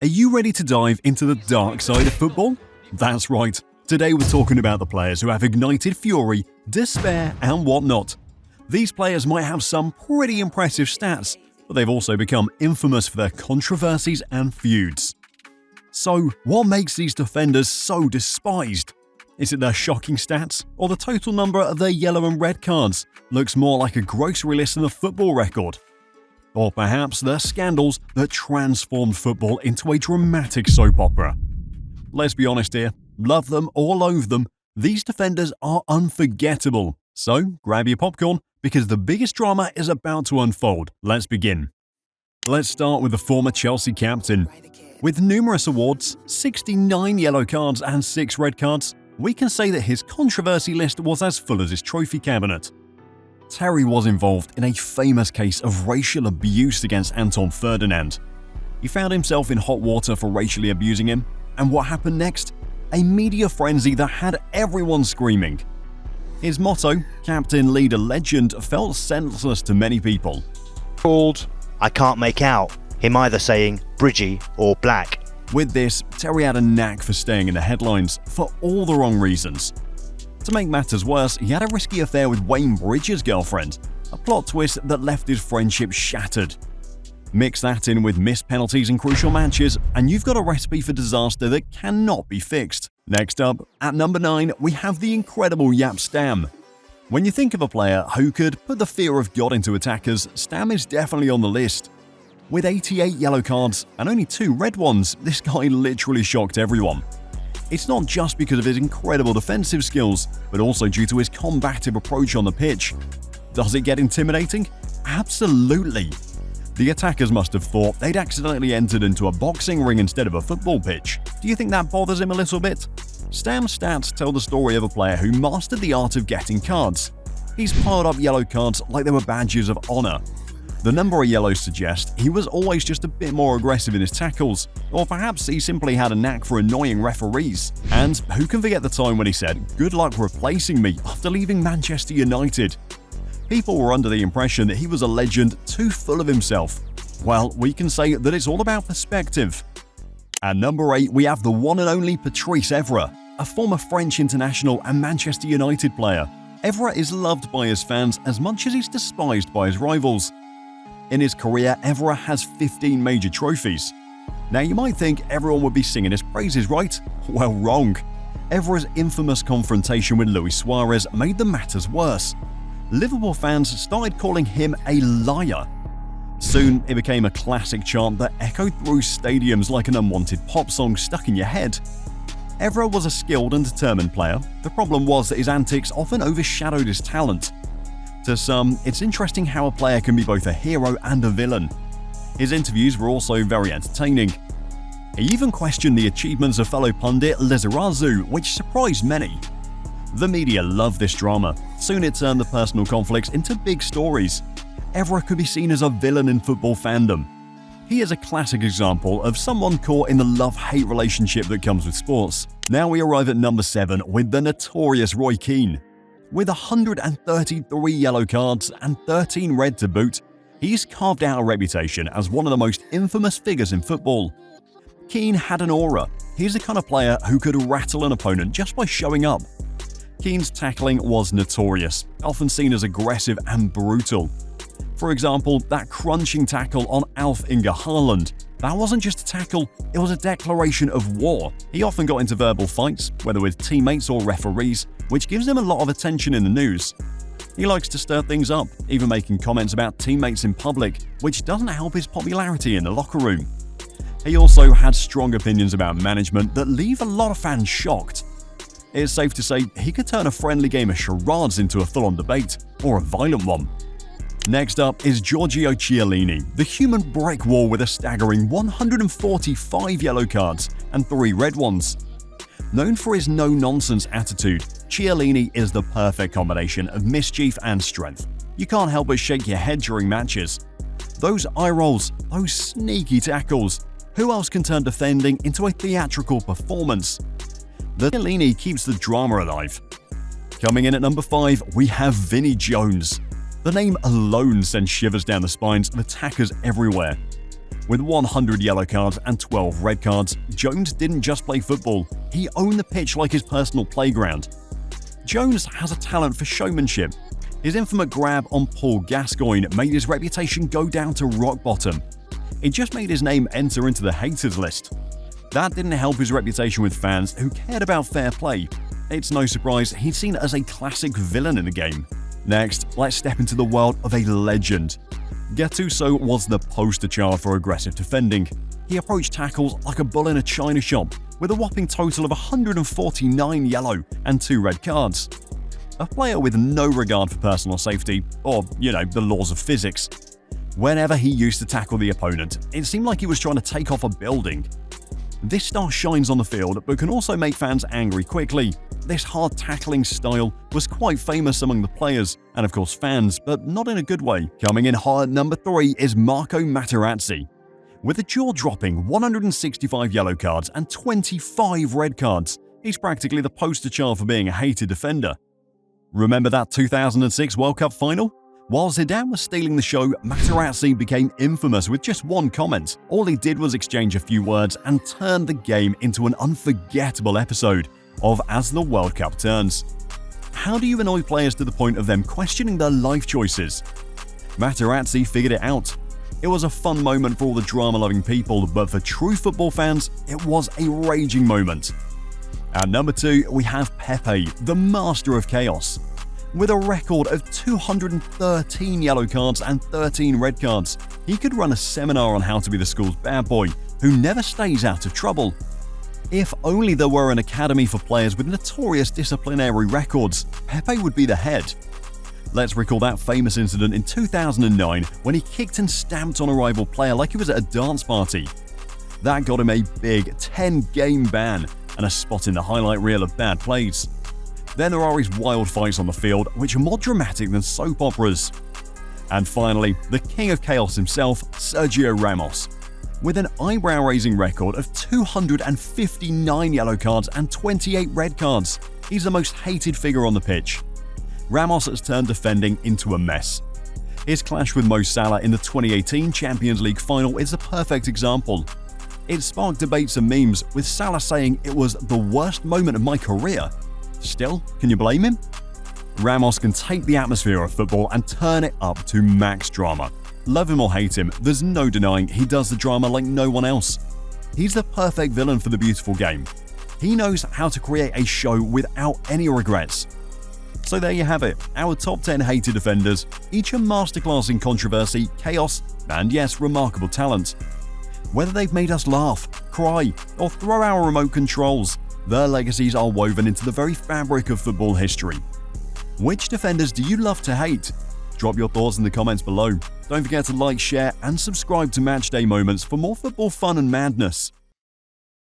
Are you ready to dive into the dark side of football? That's right. Today we're talking about the players who have ignited fury, despair, and whatnot. These players might have some pretty impressive stats, but they've also become infamous for their controversies and feuds. So, what makes these defenders so despised? Is it their shocking stats, or the total number of their yellow and red cards looks more like a grocery list than a football record? Or perhaps their scandals that transformed football into a dramatic soap opera? Let's be honest here, love them or loathe them, these defenders are unforgettable. So grab your popcorn, because the biggest drama is about to unfold. Let's begin. Let's start with the former Chelsea captain. With numerous awards, 69 yellow cards and 6 red cards, we can say that his controversy list was as full as his trophy cabinet. Terry was involved in a famous case of racial abuse against Anton Ferdinand. He found himself in hot water for racially abusing him, and what happened next? A media frenzy that had everyone screaming. His motto, Captain Leader Legend, felt senseless to many people. Called, I can't make out, him either saying Bridgie or Black. With this, Terry had a knack for staying in the headlines for all the wrong reasons. To make matters worse, he had a risky affair with Wayne Bridges' girlfriend, a plot twist that left his friendship shattered. Mix that in with missed penalties in crucial matches, and you've got a recipe for disaster that cannot be fixed. Next up, at number 9, we have the incredible Jaap Stam. When you think of a player who could put the fear of God into attackers, Stam is definitely on the list. With 88 yellow cards and only 2 red ones, this guy literally shocked everyone. It's not just because of his incredible defensive skills, but also due to his combative approach on the pitch. Does it get intimidating? Absolutely. The attackers must have thought they'd accidentally entered into a boxing ring instead of a football pitch. Do you think that bothers him a little bit? Stam's stats tell the story of a player who mastered the art of getting cards. He's piled up yellow cards like they were badges of honor. The number of yellows suggests he was always just a bit more aggressive in his tackles, or perhaps he simply had a knack for annoying referees. And who can forget the time when he said, "Good luck replacing me," after leaving Manchester United? People were under the impression that he was a legend too full of himself. Well, we can say that it's all about perspective. At number 8, we have the one and only Patrice Evra, a former French international and Manchester United player. Evra is loved by his fans as much as he's despised by his rivals. In his career, Evra has 15 major trophies. Now you might think everyone would be singing his praises, right? Well, wrong. Evra's infamous confrontation with Luis Suarez made the matters worse. Liverpool fans started calling him a liar. Soon, it became a classic chant that echoed through stadiums like an unwanted pop song stuck in your head. Evra was a skilled and determined player. The problem was that his antics often overshadowed his talent. To some, it's interesting how a player can be both a hero and a villain. His interviews were also very entertaining. He even questioned the achievements of fellow pundit Lizarazu, which surprised many. The media loved this drama. Soon it turned the personal conflicts into big stories. Evra could be seen as a villain in football fandom. He is a classic example of someone caught in the love-hate relationship that comes with sports. Now we arrive at number 7 with the notorious Roy Keane. With 133 yellow cards and 13 red to boot, he's carved out a reputation as one of the most infamous figures in football. Keane had an aura. He's the kind of player who could rattle an opponent just by showing up. Keane's tackling was notorious, often seen as aggressive and brutal. For example, that crunching tackle on Alf-Inge Haaland. That wasn't just a tackle, it was a declaration of war. He often got into verbal fights, whether with teammates or referees, which gives him a lot of attention in the news. He likes to stir things up, even making comments about teammates in public, which doesn't help his popularity in the locker room. He also had strong opinions about management that leave a lot of fans shocked. It's safe to say he could turn a friendly game of charades into a full-on debate, or a violent one. Next up is Georgio Chiellini, the human brick wall with a staggering 145 yellow cards and 3 red ones. Known for his no-nonsense attitude, Chiellini is the perfect combination of mischief and strength. You can't help but shake your head during matches. Those eye rolls, those sneaky tackles. Who else can turn defending into a theatrical performance? The Chiellini keeps the drama alive. Coming in at number 5, we have Vinnie Jones. The name alone sends shivers down the spines of attackers everywhere. With 100 yellow cards and 12 red cards, Jones didn't just play football, he owned the pitch like his personal playground. Jones has a talent for showmanship. His infamous grab on Paul Gascoigne made his reputation go down to rock bottom. It just made his name enter into the haters list. That didn't help his reputation with fans who cared about fair play. It's no surprise he's seen as a classic villain in the game. Next, let's step into the world of a legend. Gattuso was the poster child for aggressive defending. He approached tackles like a bull in a china shop, with a whopping total of 149 yellow and 2 red cards. A player with no regard for personal safety, or, the laws of physics. Whenever he used to tackle the opponent, it seemed like he was trying to take off a building. This star shines on the field, but can also make fans angry quickly. This hard tackling style was quite famous among the players, and of course fans, but not in a good way. Coming in hot at number 3 is Marco Materazzi. With a jaw-dropping 165 yellow cards and 25 red cards, he's practically the poster child for being a hated defender. Remember that 2006 World Cup final? While Zidane was stealing the show, Materazzi became infamous with just one comment. All he did was exchange a few words and turned the game into an unforgettable episode of As the World Cup Turns. How do you annoy players to the point of them questioning their life choices? Materazzi figured it out. It was a fun moment for all the drama-loving people, but for true football fans, it was a raging moment. At number 2, we have Pepe, the master of chaos. With a record of 213 yellow cards and 13 red cards, he could run a seminar on how to be the school's bad boy, who never stays out of trouble. If only there were an academy for players with notorious disciplinary records, Pepe would be the head. Let's recall that famous incident in 2009 when he kicked and stamped on a rival player like he was at a dance party. That got him a big 10-game ban and a spot in the highlight reel of bad plays. Then there are his wild fights on the field, which are more dramatic than soap operas. And finally, the king of chaos himself, Sergio Ramos. With an eyebrow-raising record of 259 yellow cards and 28 red cards, he's the most hated figure on the pitch. Ramos has turned defending into a mess. His clash with Mo Salah in the 2018 Champions League final is a perfect example. It sparked debates and memes, with Salah saying it was the worst moment of my career. Still, can you blame him? Ramos can take the atmosphere of football and turn it up to max drama. Love him or hate him, there's no denying he does the drama like no one else. He's the perfect villain for the beautiful game. He knows how to create a show without any regrets. So there you have it, our top 10 hated defenders, each a masterclass in controversy, chaos, and yes, remarkable talent. Whether they've made us laugh, cry, or throw our remote controls, their legacies are woven into the very fabric of football history. Which defenders do you love to hate? Drop your thoughts in the comments below. Don't forget to like, share, and subscribe to Matchday Moments for more football fun and madness.